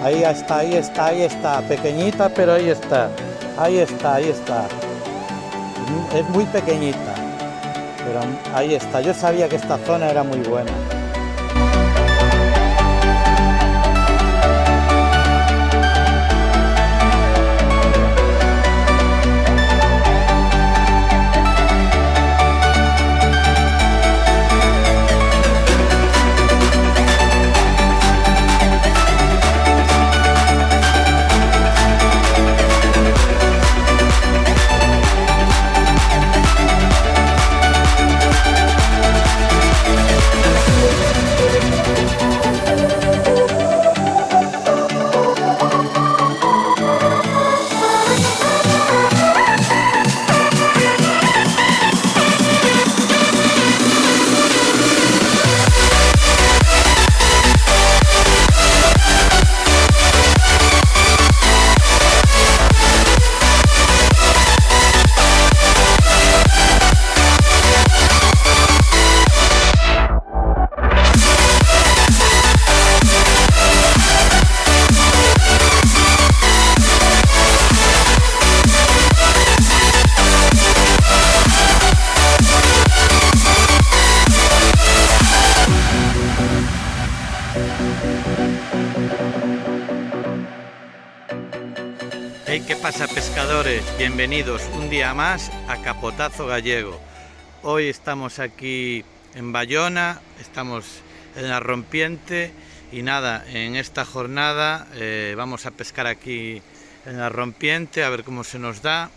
Ahí está, ahí está, ahí está. Pequeñita, pero ahí está. Ahí está, ahí está. Es muy pequeñita, pero ahí está. Yo sabía que esta zona era muy buena. Hey, ¿qué pasa, pescadores? Bienvenidos un día más a Capotazo Gallego. Hoy estamos aquí en Bayona, estamos en la Rompiente y nada, en esta jornada vamos a pescar aquí en la Rompiente a ver cómo se nos da.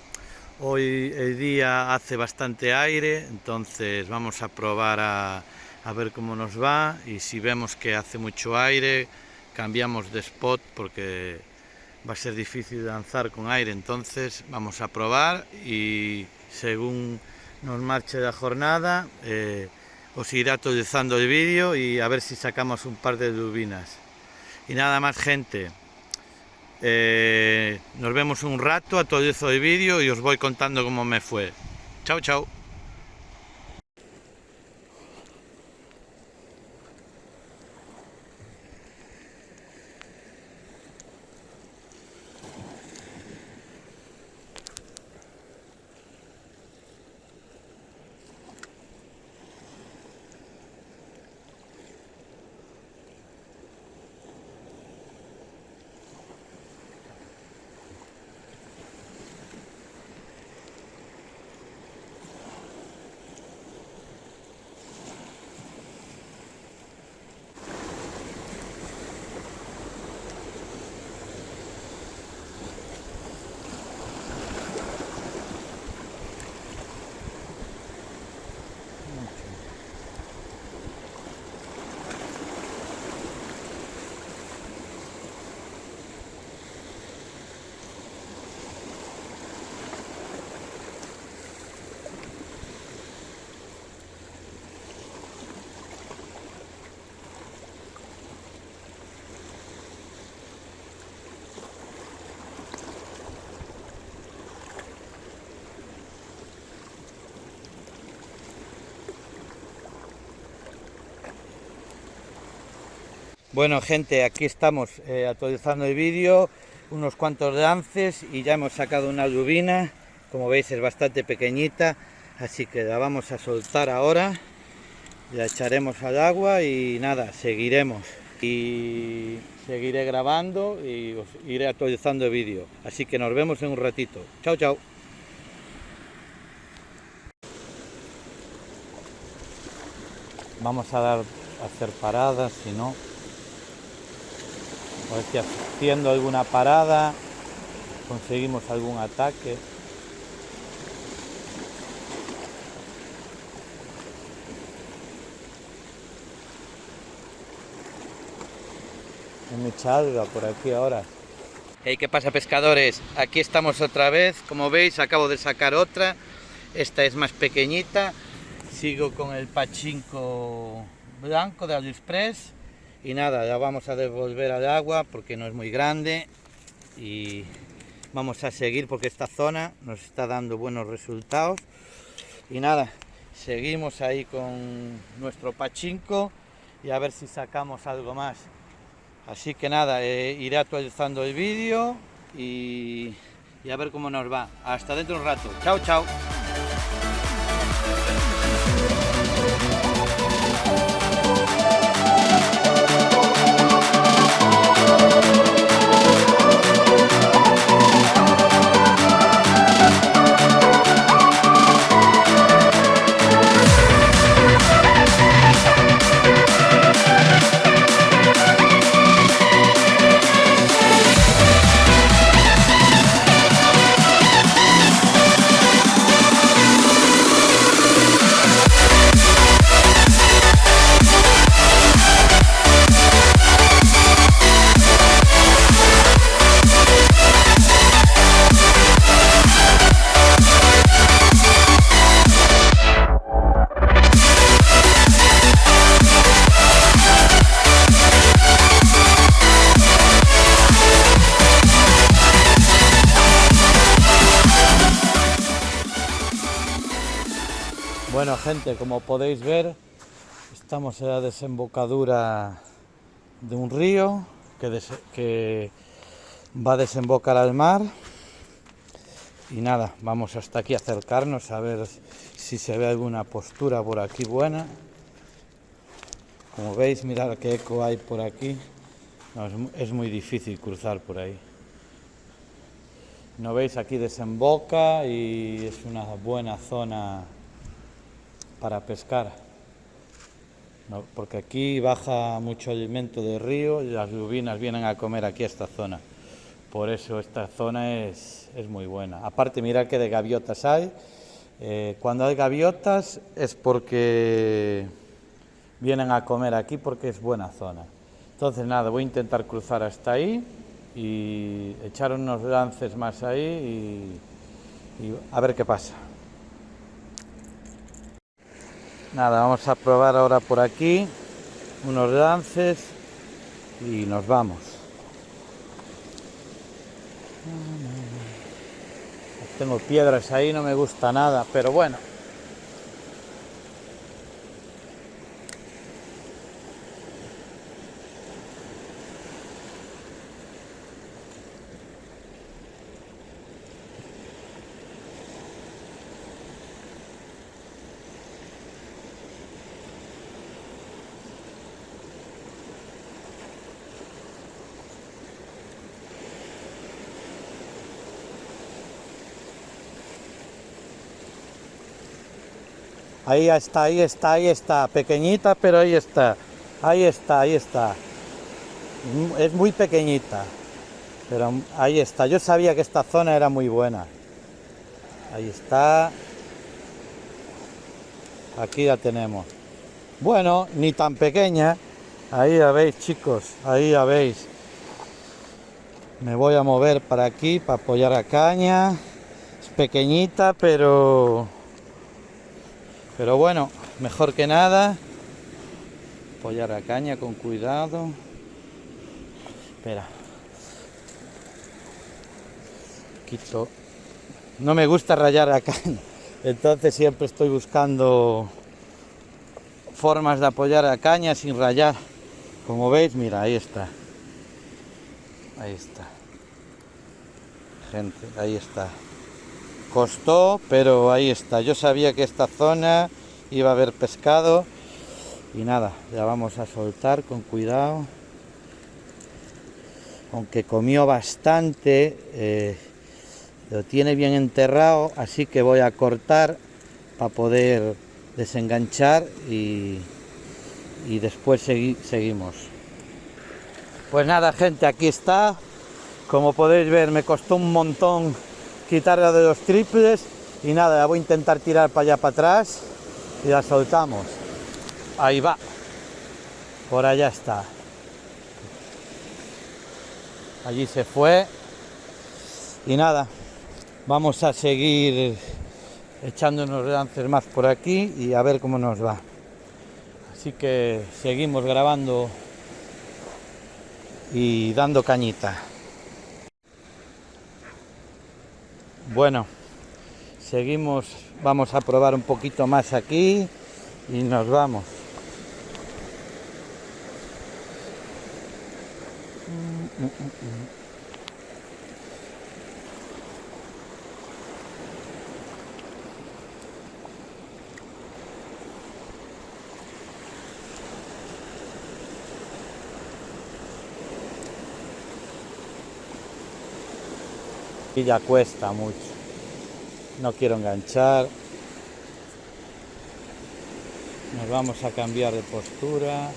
Hoy el día hace bastante aire, entonces vamos a probar a ver cómo nos va, y si vemos que hace mucho aire cambiamos de spot porque va a ser difícil lanzar con aire. Entonces vamos a probar y según nos marche la jornada os iré actualizando el vídeo y a ver si sacamos un par de lubinas. Y nada más, gente, nos vemos un rato, actualizo el vídeo y os voy contando cómo me fue. Chao, chao. Bueno, gente, aquí estamos actualizando el vídeo, unos cuantos lances y ya hemos sacado una lubina. Como veis es bastante pequeñita, así que la vamos a soltar ahora, la echaremos al agua y nada, seguiremos y seguiré grabando y os iré actualizando el vídeo, así que nos vemos en un ratito. Chao, chao. Vamos a hacer paradas, si no, a ver si haciendo alguna parada conseguimos algún ataque. Hay mucha alga por aquí ahora. Hey, ¿qué pasa, pescadores? Aquí estamos otra vez. Como veis, acabo de sacar otra. Esta es más pequeñita. Sigo con el pachinko blanco de AliExpress. Y nada, la vamos a devolver al agua porque no es muy grande. Y vamos a seguir porque esta zona nos está dando buenos resultados. Y nada, seguimos ahí con nuestro pachinko y a ver si sacamos algo más. Así que nada, iré actualizando el vídeo y a ver cómo nos va. Hasta dentro de un rato. Chao, chao. Bueno, gente, como podéis ver, estamos en la desembocadura de un río que va a desembocar al mar. Y nada, vamos hasta aquí a acercarnos a ver si se ve alguna postura por aquí buena. Como veis, mirad qué eco hay por aquí. No, es muy difícil cruzar por ahí. ¿No veis? Aquí desemboca y es una buena zona para pescar, no, porque aquí baja mucho alimento del río y las lubinas vienen a comer aquí a esta zona. Por eso esta zona es muy buena. Aparte, mirad que de gaviotas hay. Cuando hay gaviotas es porque vienen a comer aquí, porque es buena zona. Entonces nada, voy a intentar cruzar hasta ahí y echar unos lances más ahí y a ver qué pasa. Nada, vamos a probar ahora por aquí unos lances y nos vamos. Tengo piedras ahí, no me gusta nada, pero bueno. Ahí está, ahí está, ahí está, pequeñita, pero ahí está, ahí está, ahí está. Es muy pequeñita, pero ahí está. Yo sabía que esta zona era muy buena. Ahí está. Aquí la tenemos. Bueno, ni tan pequeña. Ahí la veis, chicos, ahí la veis. Me voy a mover para aquí para apoyar la caña. Es pequeñita, pero bueno, mejor que nada. Apoyar la caña con cuidado. Espera. Quito. No me gusta rayar la caña, entonces siempre estoy buscando formas de apoyar la caña sin rayar. Como veis, mira, ahí está. Ahí está. Gente, ahí está. Costó, pero ahí está. Yo sabía que esta zona iba a haber pescado. Y nada, ya vamos a soltar con cuidado. Aunque comió bastante, lo tiene bien enterrado, así que voy a cortar para poder desenganchar y después seguimos. Pues nada, gente, aquí está. Como podéis ver, me costó un montón quitarla de los triples y nada, la voy a intentar tirar para allá para atrás y la soltamos. Ahí va, por allá está. Allí se fue y nada, vamos a seguir echando unos lances más por aquí y a ver cómo nos va. Así que seguimos grabando y dando cañita. Bueno, seguimos, vamos a probar un poquito más aquí y nos vamos. Y ya cuesta mucho. No quiero enganchar. Nos vamos a cambiar de postura.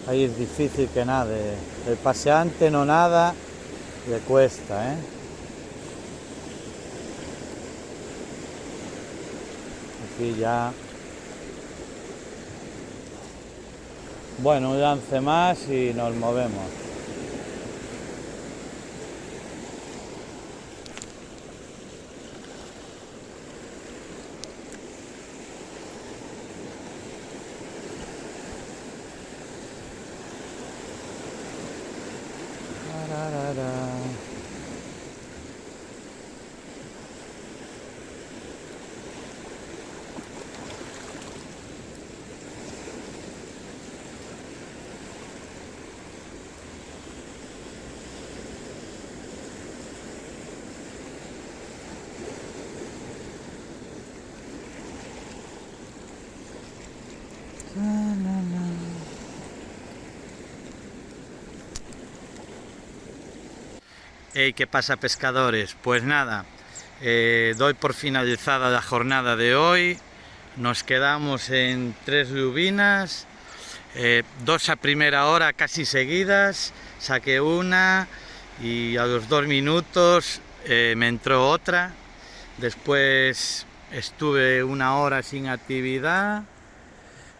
Ahí es difícil que nade. El paseante no nada, le cuesta, ¿eh? Aquí ya. Bueno, un lance más y nos movemos. Hey, ¿qué pasa, pescadores? Pues nada, doy por finalizada la jornada de hoy. Nos quedamos en 3 lubinas, 2 a primera hora casi seguidas, saqué una y a los 2 minutos me entró otra. Después estuve 1 hora sin actividad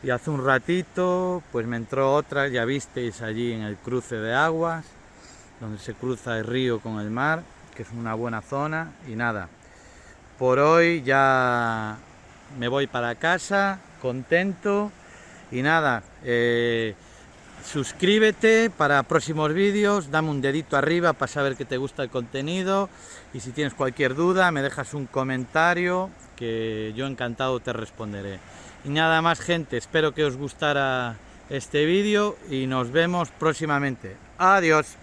y hace un ratito pues me entró otra, ya visteis allí en el cruce de aguas, donde se cruza el río con el mar, que es una buena zona. Y nada, por hoy ya me voy para casa, contento. Y nada, suscríbete para próximos vídeos, dame un dedito arriba para saber que te gusta el contenido. Y si tienes cualquier duda, me dejas un comentario, que yo encantado te responderé. Y nada más, gente, espero que os gustara este vídeo y nos vemos próximamente. Adiós.